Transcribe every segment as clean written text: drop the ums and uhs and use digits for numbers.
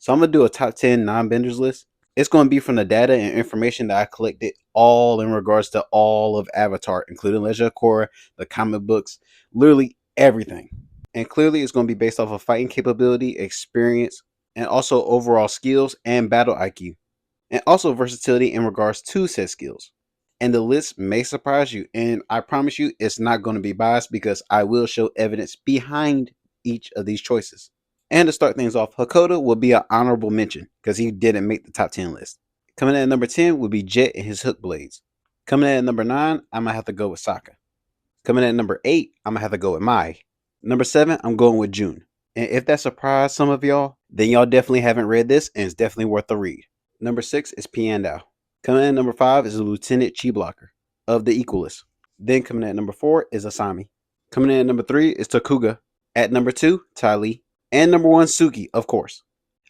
So I'm going to do a top 10 non-benders list. It's going to be from the data and information that I collected all in regards to all of Avatar, including Legend of Korra, the comic books, literally everything. And clearly it's going to be based off of fighting capability, experience, and also overall skills and battle IQ. And also versatility in regards to said skills. And the list may surprise you, and I promise you it's not going to be biased because I will show evidence behind each of these choices. And to start things off, Hakoda will be an honorable mention because he didn't make the top 10 list. Coming in at number 10 would be Jet and his hook blades. Coming in at number 9, I'm going to have to go with Saka. Coming in at number 8, I'm going to have to go with Mai. Number 7, I'm going with June. And if that surprised some of y'all, then y'all definitely haven't read this and it's definitely worth a read. Number 6 is Pandow. Coming in at number 5 is Lieutenant Chi Blocker of the Equalists. Then coming in at number 4 is Asami. Coming in at number 3 is Tokuga. At number 2, Tali. And number 1, Suki, of course.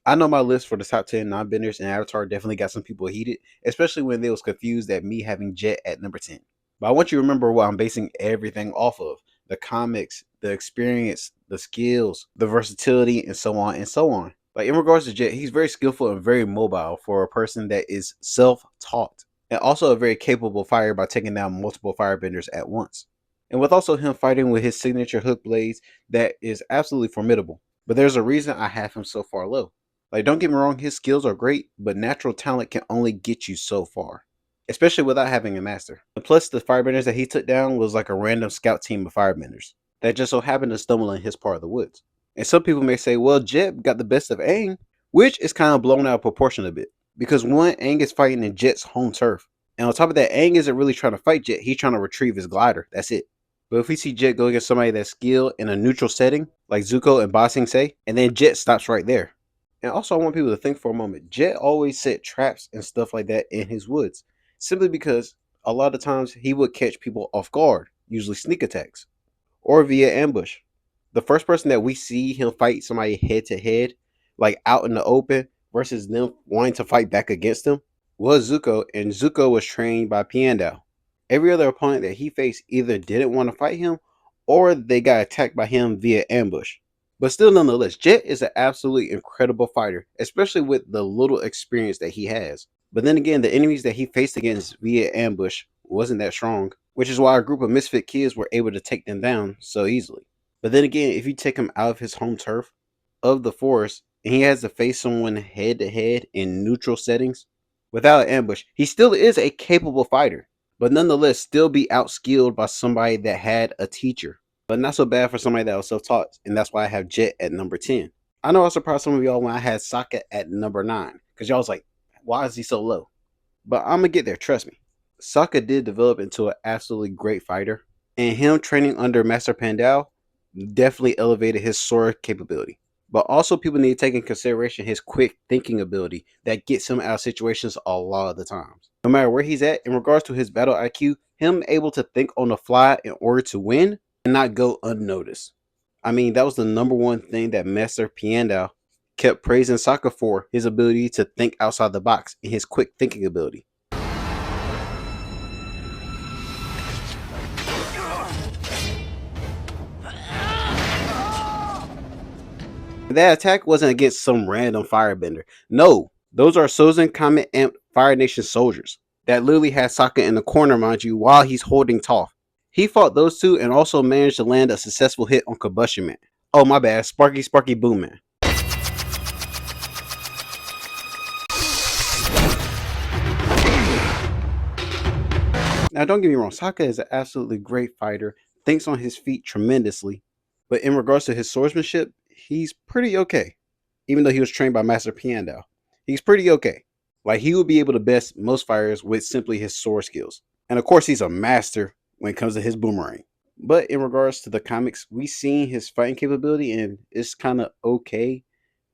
I know my list for the top 10 non-benders and Avatar definitely got some people heated, especially when they was confused at me having Jet at number 10. But I want you to remember what I'm basing everything off of. The comics, the experience, the skills, the versatility, and so on and so on. Like in regards to Jet, he's very skillful and very mobile for a person that is self-taught. And also a very capable fighter by taking down multiple firebenders at once. And with also him fighting with his signature hook blades, that is absolutely formidable. But there's a reason I have him so far low. Like, don't get me wrong, his skills are great, but natural talent can only get you so far, especially without having a master. And plus, the firebenders that he took down was like a random scout team of firebenders that just so happened to stumble in his part of the woods. And some people may say, well, Jet got the best of Aang, which is kind of blown out of proportion a bit. Because one, Aang is fighting in Jet's home turf. And on top of that, Aang isn't really trying to fight Jet, he's trying to retrieve his glider. That's it. But if we see Jet go against somebody that's skilled in a neutral setting, like Zuko and Ba Sing Se, and then Jet stops right there. And also, I want people to think for a moment. Jet always set traps and stuff like that in his woods, simply because a lot of times he would catch people off guard, usually sneak attacks, or via ambush. The first person that we see him fight somebody head to head, like out in the open, versus them wanting to fight back against him, was Zuko, and Zuko was trained by Pandow. Every other opponent that he faced either didn't want to fight him, or they got attacked by him via ambush. But still, nonetheless, Jet is an absolutely incredible fighter, especially with the little experience that he has. But then again, the enemies that he faced against via ambush wasn't that strong, which is why a group of misfit kids were able to take them down so easily. But then again, if you take him out of his home turf, of the forest, and he has to face someone head to head in neutral settings, without ambush, he still is a capable fighter, but nonetheless still be outskilled by somebody that had a teacher. But not so bad for somebody that was self-taught, and that's why I have Jet at number 10. I know I surprised some of y'all when I had Saka at number 9, because y'all was like, why is he so low? But I'm going to get there, trust me. Saka did develop into an absolutely great fighter, and him training under Master Pandow definitely elevated his sword capability. But also people need to take in consideration his quick thinking ability that gets him out of situations a lot of the times. No matter where he's at, in regards to his battle IQ, him able to think on the fly in order to win and not go unnoticed. I mean, that was the number one thing that Master Pandow kept praising Saka for, his ability to think outside the box and his quick thinking ability. That attack wasn't against some random firebender. No, those are Sozin Comet Amp Fire Nation soldiers that literally had Sokka in the corner, mind you, while he's holding Toph. He fought those two and also managed to land a successful hit on Combustion Man. Oh, my bad, Sparky Boom Man. Now, don't get me wrong, Sokka is an absolutely great fighter, thinks on his feet tremendously, but in regards to his swordsmanship, he's pretty okay. Even though he was trained by Master Pandow, he's pretty okay. Like, he would be able to best most fighters with simply his sword skills. And of course, he's a master when it comes to his boomerang. But in regards to the comics, we've seen his fighting capability, and it's kind of okay,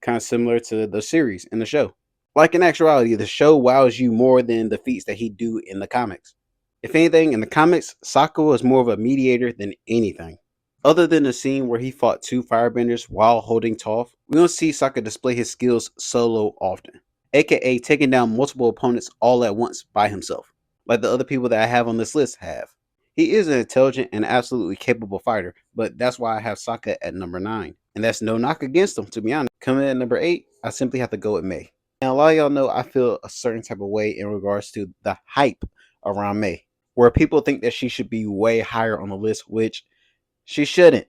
kind of similar to the series and the show. Like, in actuality, the show wows you more than the feats that he do in the comics. If anything, in the comics, Saka was more of a mediator than anything. Other than the scene where he fought two firebenders while holding Toph, we don't see Saka display his skills solo often, aka taking down multiple opponents all at once by himself, like the other people that I have on this list have. He is an intelligent and absolutely capable fighter, but that's why I have Saka at number 9. And that's no knock against him, to be honest. Coming in at number 8, I simply have to go with May. And a lot of y'all know I feel a certain type of way in regards to the hype around May, where people think that she should be way higher on the list, which she shouldn't.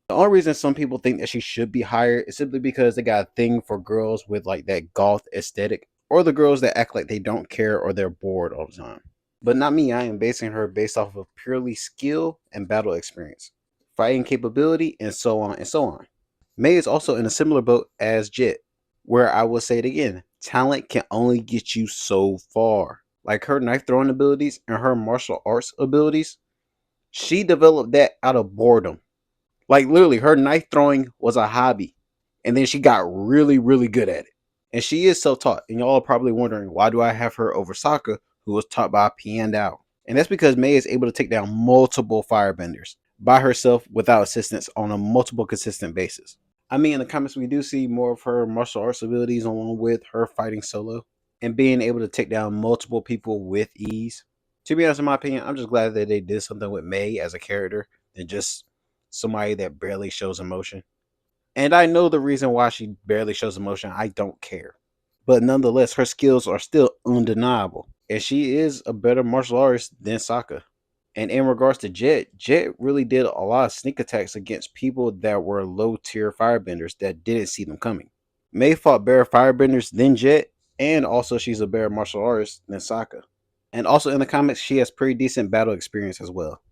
The only reason some people think that she should be higher is simply because they got a thing for girls with like that goth aesthetic, or the girls that act like they don't care or they're bored all the time. But not me. I am basing her based off of purely skill and battle experience, fighting capability, and so on and so on. May is also in a similar boat as Jet, where I will say it again, talent can only get you so far. Like her knife throwing abilities and her martial arts abilities, she developed that out of boredom. Like literally, her knife throwing was a hobby, and then she got really, really good at it. And she is self-taught. And y'all are probably wondering, why do I have her over Saka, who was taught by Pandow? And that's because May is able to take down multiple firebenders by herself without assistance on a multiple consistent basis. I mean, in the comics, we do see more of her martial arts abilities along with her fighting solo and being able to take down multiple people with ease. To be honest, in my opinion, I'm just glad that they did something with May as a character than just somebody that barely shows emotion. And I know the reason why she barely shows emotion. I don't care. But nonetheless, her skills are still undeniable. And she is a better martial artist than Saka. And in regards to Jet, Jet really did a lot of sneak attacks against people that were low tier firebenders that didn't see them coming. May fought better firebenders than Jet, and also she's a better martial artist than Saka. And also in the comics, she has pretty decent battle experience as well.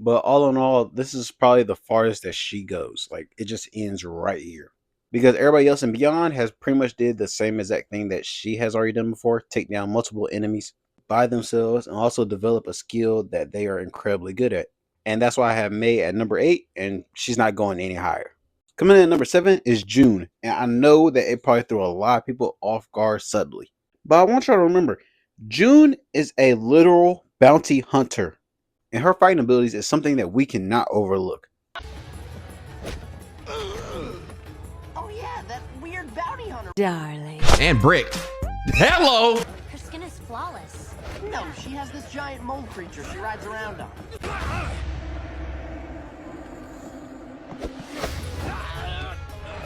But all in all, this is probably the farthest that she goes. Like it just ends right here. Because everybody else and beyond has pretty much did the same exact thing that she has already done before, take down multiple enemies by themselves and also develop a skill that they are incredibly good at. And that's why I have May at number 8, and she's not going any higher. Coming in at number 7 is June. And I know that it probably threw a lot of people off guard suddenly. But I want y'all to remember, June is a literal bounty hunter. And her fighting abilities is something that we cannot overlook. Oh yeah, that weird bounty hunter. Darling. And Brick. Hello! Her skin is flawless. No, she has this giant mole creature she rides around on.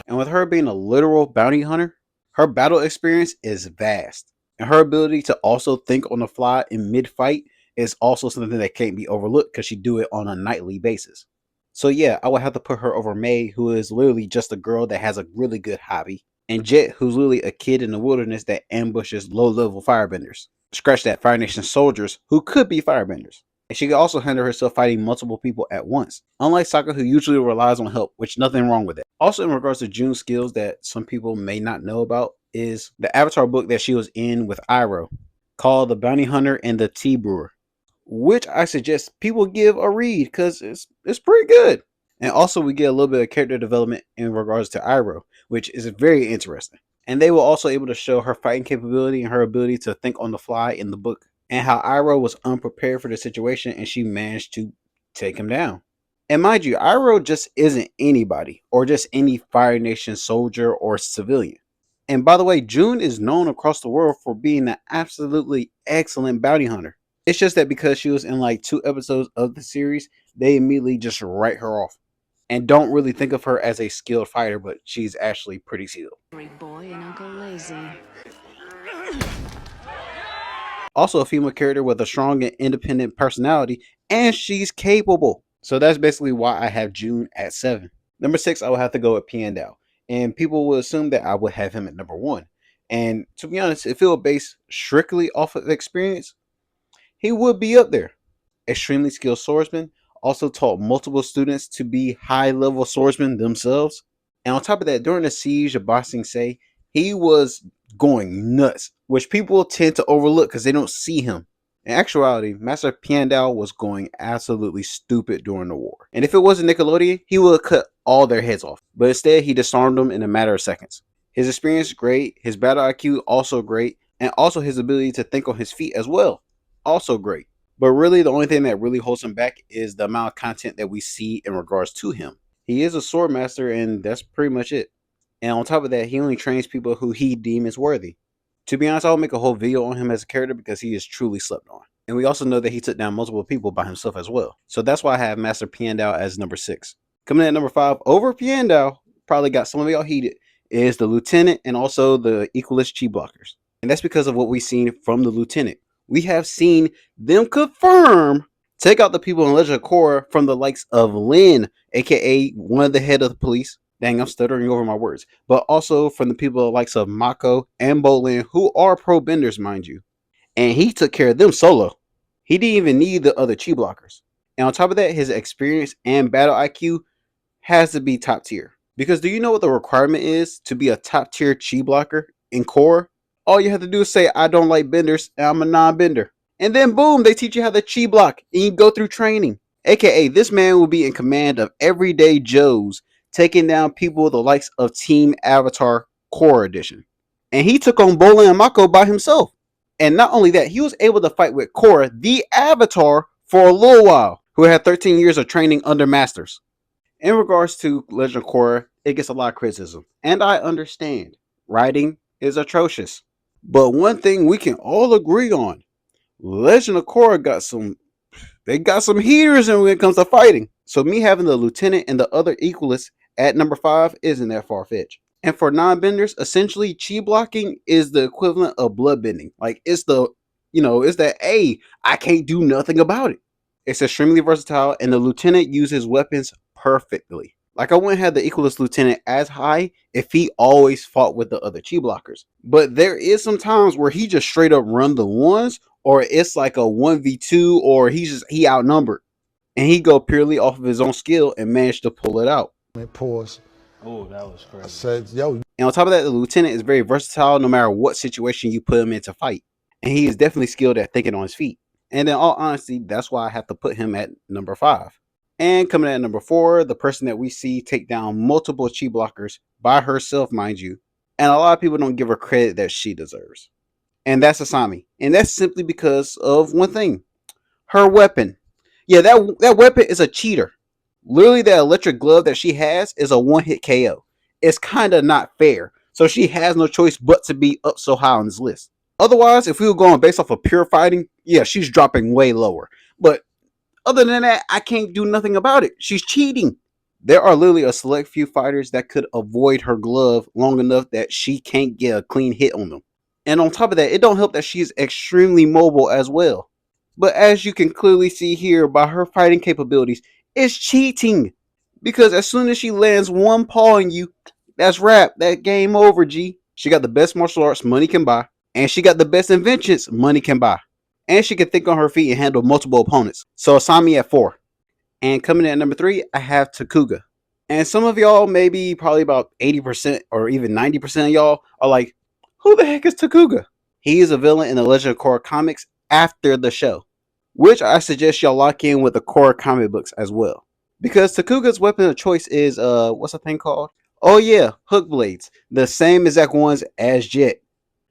And with her being a literal bounty hunter, her battle experience is vast. And her ability to also think on the fly in mid-fight is also something that can't be overlooked because she do it on a nightly basis. So yeah, I would have to put her over May, who is literally just a girl that has a really good hobby, and Jet, who's literally a kid in the wilderness that ambushes low-level firebenders. Scratch that, Fire Nation soldiers who could be firebenders. And she can also handle herself fighting multiple people at once, unlike Saka, who usually relies on help, which nothing wrong with it. Also in regards to June's skills that some people may not know about is the Avatar book that she was in with Iroh, called The Bounty Hunter and the Tea Brewer, which I suggest people give a read because it's pretty good. And also we get a little bit of character development in regards to Iroh, which is very interesting. And they were also able to show her fighting capability and her ability to think on the fly in the book, and how Iroh was unprepared for the situation and she managed to take him down. And mind you, Iroh just isn't anybody or just any Fire Nation soldier or civilian. And by the way, June is known across the world for being an absolutely excellent bounty hunter. It's just that because she was in like 2 episodes of the series, they immediately just write her off and don't really think of her as a skilled fighter, but she's actually pretty skilled. Great boy and Uncle Lazy. Also a female character with a strong and independent personality, and she's capable. So that's basically why I have June at 7. Number 6, I would have to go with Pandow. And people will assume that I would have him at number 1. And to be honest, if it were based strictly off of experience, he would be up there. Extremely skilled swordsman, also taught multiple students to be high-level swordsmen themselves. And on top of that, during the siege of Ba Sing Se, he was going nuts, which people tend to overlook because they don't see him. In actuality, Master Pandow was going absolutely stupid during the war. And if it wasn't Nickelodeon, he would have cut all their heads off. But instead, he disarmed them in a matter of seconds. His experience great, his battle IQ also great, and also his ability to think on his feet as well, also great. But really, the only thing that really holds him back is the amount of content that we see in regards to him. He is a sword master, and that's pretty much it. And on top of that, he only trains people who he deems worthy. To be honest, I'll make a whole video on him as a character because he is truly slept on. And we also know that he took down multiple people by himself as well. So that's why I have Master Pandow as number 6. Coming in at number 5, over Pandow, probably got some of y'all heated, is the lieutenant and also the equalist chi blockers. And that's because of what we've seen from the lieutenant. We have seen them confirm take out the people in Legend of Korra from the likes of Lin, aka one of the head of the police. Dang, I'm stuttering over my words. But also from the people the likes of Mako and Bolin, who are pro benders, mind you. And he took care of them solo. He didn't even need the other chi blockers. And on top of that, his experience and battle IQ has to be top tier. Because do you know what the requirement is to be a top tier chi blocker in Korra? All you have to do is say, I don't like benders and I'm a non-bender. And then boom, they teach you how to chi block and you go through training. AKA, this man will be in command of everyday Joes, taking down people the likes of Team Avatar Korra Edition. And he took on Bola and Mako by himself. And not only that, he was able to fight with Korra, the Avatar, for a little while, who had 13 years of training under Masters. In regards to Legend of Korra, it gets a lot of criticism. And I understand. Writing is atrocious. But one thing we can all agree on, Legend of Korra got some heaters when it comes to fighting. So me having the lieutenant and the other equalists at number 5 isn't that far-fetched. And for non-benders, essentially chi blocking is the equivalent of blood bending. Like it's that I can't do nothing about it. It's extremely versatile and the lieutenant uses weapons perfectly. Like I wouldn't have the equalist lieutenant as high if he always fought with the other chi blockers. But there is some times where he just straight up run the ones, or it's like a 1v2, or he outnumbered. And he go purely off of his own skill and managed to pull it out. Pause. Oh, that was crazy. I said, yo. And on top of that, the lieutenant is very versatile no matter what situation you put him in to fight. And he is definitely skilled at thinking on his feet. And in all honesty, that's why I have to put him at number 5. And coming in at number 4, the person that we see take down multiple chi blockers by herself, mind you. And a lot of people don't give her credit that she deserves. And that's Asami. And that's simply because of one thing. Her weapon. Yeah, that weapon is a cheater. Literally, that electric glove that she has is a one-hit KO. It's kind of not fair. So she has no choice but to be up so high on this list. Otherwise, if we were going based off of pure fighting, yeah, she's dropping way lower. But other than that, I can't do nothing about it. She's cheating. There are literally a select few fighters that could avoid her glove long enough that she can't get a clean hit on them. And on top of that, it don't help that she's extremely mobile as well. But as you can clearly see here by her fighting capabilities, it's cheating. Because as soon as she lands one paw on you, that's wrap. That game over, G. She got the best martial arts money can buy. And she got the best inventions money can buy. And she can think on her feet and handle multiple opponents. So Asami at 4. And coming in at number 3, I have Tokuga. And some of y'all, maybe probably about 80% or even 90% of y'all are like, who the heck is Tokuga? He is a villain in the Legend of Korra comics after the show. Which I suggest y'all lock in with the Korra comic books as well. Because Tokuga's weapon of choice is, what's the thing called? Oh yeah, hook blades. The same exact ones as Jet.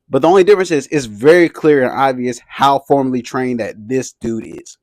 But the only difference is it's very clear and obvious how formally trained that this dude is.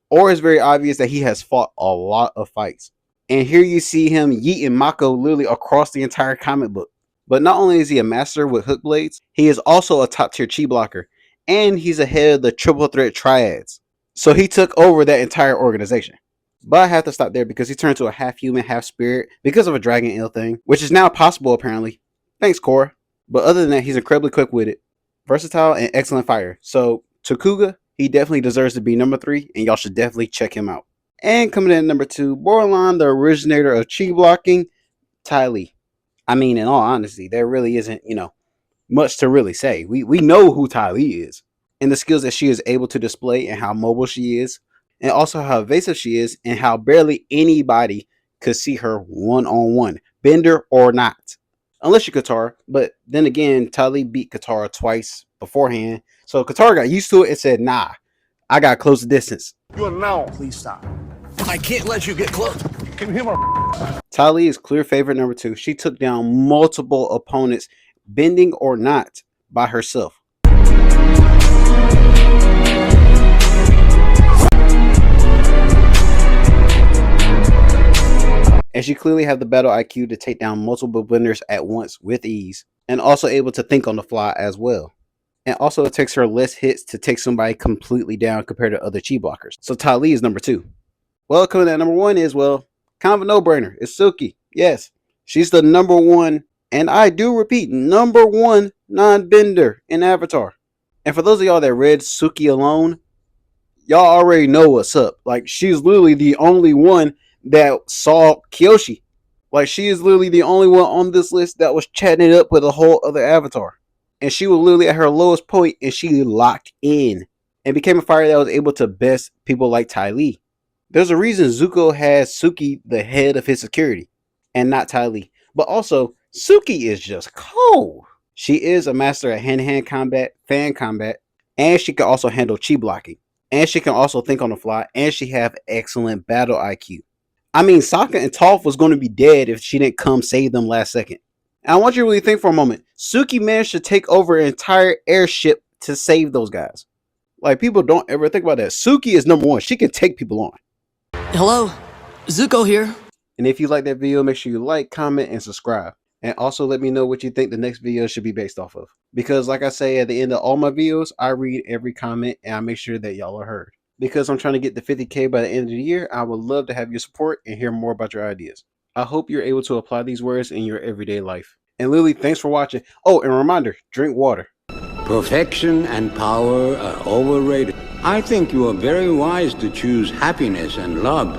Or it's very obvious that he has fought a lot of fights. And here you see him yeeting Mako literally across the entire comic book. But not only is he a master with hook blades, he is also a top tier chi blocker. And he's ahead of the triple threat triads. So he took over that entire organization. But I have to stop there because he turned to a half human, half spirit because of a dragon eel thing, which is now possible apparently. Thanks, Korra. But other than that, he's incredibly quick with it, versatile, and excellent fighter. So Tokuga, he definitely deserves to be number 3, and y'all should definitely check him out. And coming in at number 2, borderline the originator of chi blocking, Tali. I mean, in all honesty, there really isn't, much to really say. We know who Tali is, and the skills that she is able to display, and how mobile she is, and also how evasive she is, and how barely anybody could see her one-on-one, bender or not. Unless you're Katara, but then again, Tali beat Katara twice beforehand. So Katara got used to it and said, nah, I got to close the distance. You are now. Please stop. I can't let you get close. Can you hear my? Tali is clear favorite number 2. She took down multiple opponents, bending or not, by herself. And she clearly had the battle IQ to take down multiple benders at once with ease, and also able to think on the fly as well. And also it takes her less hits to take somebody completely down compared to other chi blockers. So Tali is number 2. Well, coming at number 1 is, kind of a no-brainer. It's Suki. Yes, she's the number 1 And I do repeat, number one non-bender in Avatar. And for those of y'all that read Suki alone, y'all already know what's up. Like, she's literally the only one that saw Kyoshi. Like, she is literally the only one on this list that was chatting it up with a whole other Avatar. And she was literally at her lowest point, and she locked in and became a fighter that was able to best people like Tali. There's a reason Zuko has Suki the head of his security and not Tali. But also, Suki is just cold. She is a master at hand-to-hand combat, fan combat, and she can also handle chi blocking. And she can also think on the fly, and she have excellent battle IQ. I mean, Saka and Toph was going to be dead if she didn't come save them last second. And I want you to really think for a moment. Suki managed to take over an entire airship to save those guys. Like, people don't ever think about that. Suki is number one. She can take people on. Hello, Zuko here. And if you like that video, make sure you like, comment, and subscribe. And also let me know what you think the next video should be based off of. Because like I say at the end of all my videos, I read every comment and I make sure that y'all are heard. Because I'm trying to get to 50K by the end of the year, I would love to have your support and hear more about your ideas. I hope you're able to apply these words in your everyday life. And Lily, thanks for watching. Oh, and a reminder, drink water. Perfection and power are overrated. I think you are very wise to choose happiness and love.